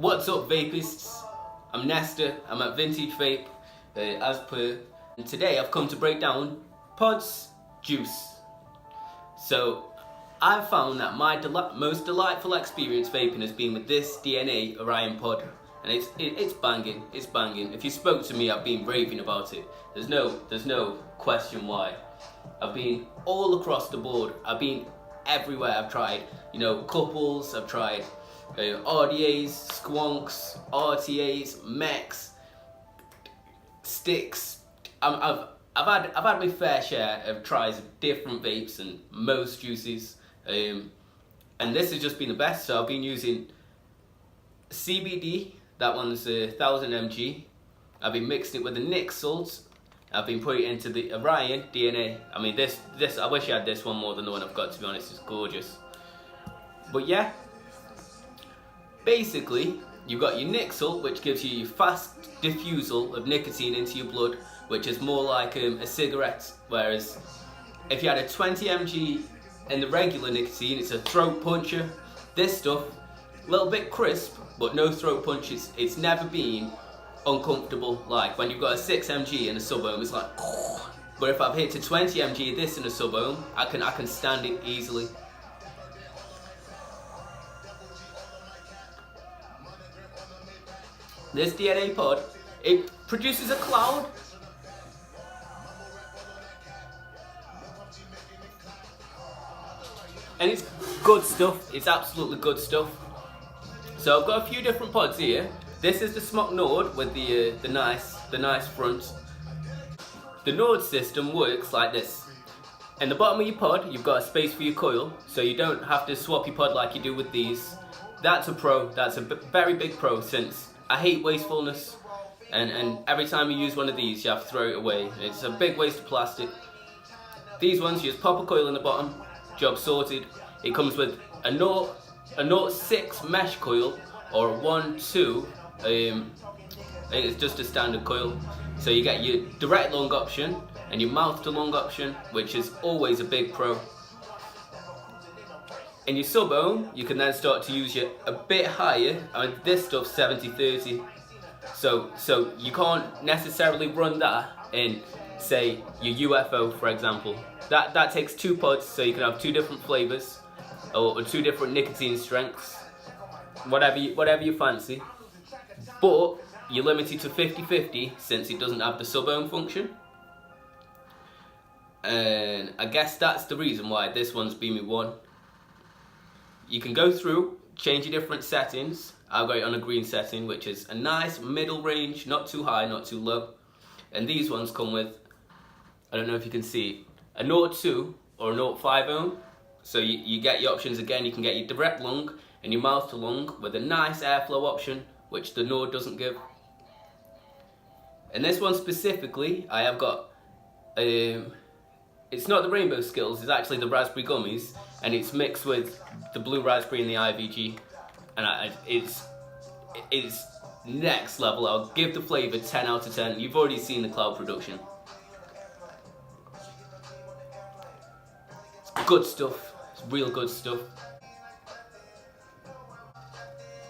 What's up, vapists? I'm Nesta, I'm at Vintage Vape, as per. And today I've come to break down pods juice. So I've found that my most delightful experience vaping has been with this DNA Orion pod, and it's banging. It's banging. If you spoke to me, I've been raving about it. There's no question why. I've been all across the board. I've been everywhere. I've tried, couples. I've tried RDAs, squonks, RTAs, mechs, sticks. I've had my fair share of tries of different vapes and most juices, and this has just been the best. So I've been using CBD. That one's 1000 mg. I've been mixing it with the NESTA'S salts. I've been putting it into the Orion DNA. I mean, this I wish I had this one more than the one I've got, to be honest. It's gorgeous. But yeah, basically, you've got your NESTA'S salt, which gives you fast diffusal of nicotine into your blood, which is more like a cigarette. Whereas if you had a 20 mg in the regular nicotine, it's a throat puncher. This stuff, a little bit crisp, but no throat punches. It's never been uncomfortable. Like when you've got a 6 mg in a sub-ohm, it's like, but if I've hit a 20 mg of this in a sub-ohm, I can stand it easily. This DNA pod, it produces a cloud. And it's good stuff. It's absolutely good stuff. So I've got a few different pods here. This is the Smock Nord with the nice front. The Nord system works like this. In the bottom of your pod, you've got a space for your coil, so you don't have to swap your pod like you do with these. That's a pro. That's a very big pro, since I hate wastefulness, and every time you use one of these, you have to throw it away. It's a big waste of plastic. These ones, you just pop a coil in the bottom, job sorted. It comes with a 0.6 mesh coil or a 1.2. It's just a standard coil. So you get your direct lung option and your mouth to lung option, which is always a big pro. In your sub-ohm, you can then start to use a bit higher. I mean, this stuff's 70-30. So you can't necessarily run that in, say, your UFO, for example. That takes 2 pods, so you can have 2 different flavors or 2 different nicotine strengths, whatever you fancy. But you're limited to 50-50 since it doesn't have the sub-ohm function. And I guess that's the reason why this one's been my one. You can go through, change your different settings. I've got it on a green setting, which is a nice middle range, not too high, not too low. And these ones come with, I don't know if you can see, a 0.2 or a 0.5 ohm. So you get your options again. You can get your direct lung and your mouth to lung with a nice airflow option, which the Nord doesn't give. And this one specifically, I have got, it's not the rainbow Skittles, it's actually the raspberry gummies, and it's mixed with the blue raspberry and the IVG, and it's next level. I'll give the flavour 10 out of 10. You've already seen the cloud production. It's good stuff. It's real good stuff.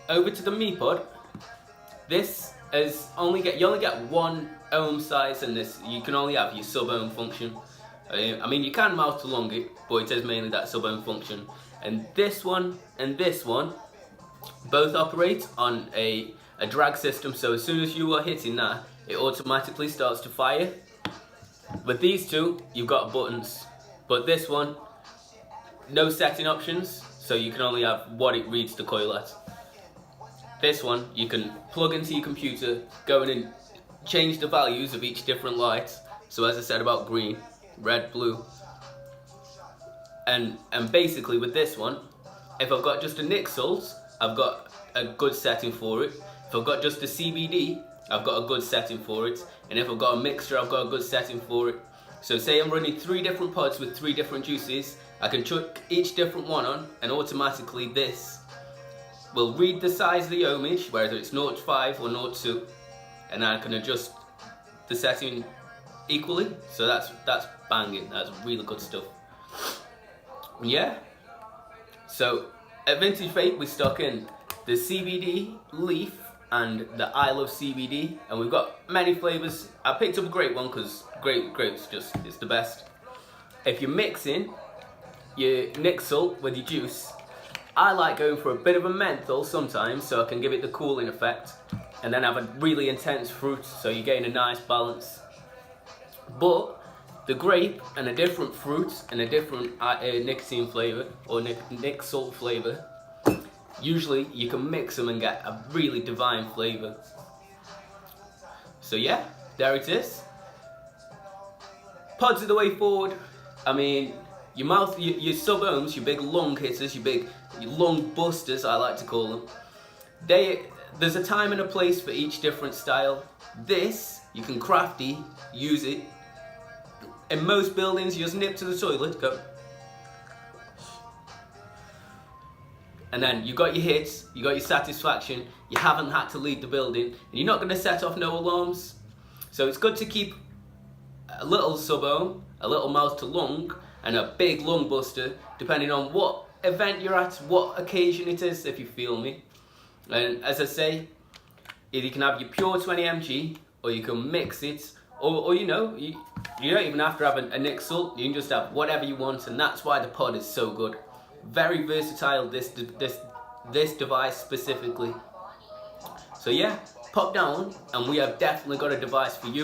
Over to the Mi pod. This is you only get 1 ohm size in this. You can only have your sub-ohm function. I mean, you can mouth to lung it, but it is mainly that sub-ohm function. And this one and this one both operate on a drag system, so as soon as you are hitting that, it automatically starts to fire. With these two, you've got buttons, but this one, no setting options, so you can only have what it reads the coil at. This one, you can plug into your computer, go in and change the values of each different light. So as I said about green, red, blue. And basically with this one, if I've got just a NESTA'S salt, I've got a good setting for it. If I've got just a CBD, I've got a good setting for it. And if I've got a mixture, I've got a good setting for it. So say I'm running 3 different pods with 3 different juices, I can chuck each different one on, and automatically this will read the size of the ohmage, whether it's 0.5 or 0.2, and then I can adjust the setting equally. So that's banging. That's really good stuff. Yeah. So at Vintage Vape, we stock in the CBD leaf and the I Love CBD, and we've got many flavors. I picked up a grape one because grape's just, it's the best. If you're mixing your Nixle with your juice, I like going for a bit of a menthol sometimes so I can give it the cooling effect, and then have a really intense fruit so you're getting a nice balance. But the grape and a different fruit and a different nicotine flavour or nic salt flavour, usually you can mix them and get a really divine flavour. So yeah, there it is. Pods are the way forward. I mean, your mouth, your sub-ohms, your big lung hitters, your lung busters, I like to call them. There's a time and a place for each different style. This, you can crafty, use it. In most buildings, you just nip to the toilet, go. And then you got your hits, you got your satisfaction, you haven't had to leave the building, and you're not gonna set off no alarms. So it's good to keep a little sub-ohm, a little mouth to lung, and a big lung buster, depending on what event you're at, what occasion it is, if you feel me. And as I say, either you can have your pure 20 mg, or you can mix it, or you know, you don't even have to have a Nixle, you can just have whatever you want, and that's why the pod is so good. Very versatile, this device specifically. So yeah, pop down, and we have definitely got a device for you.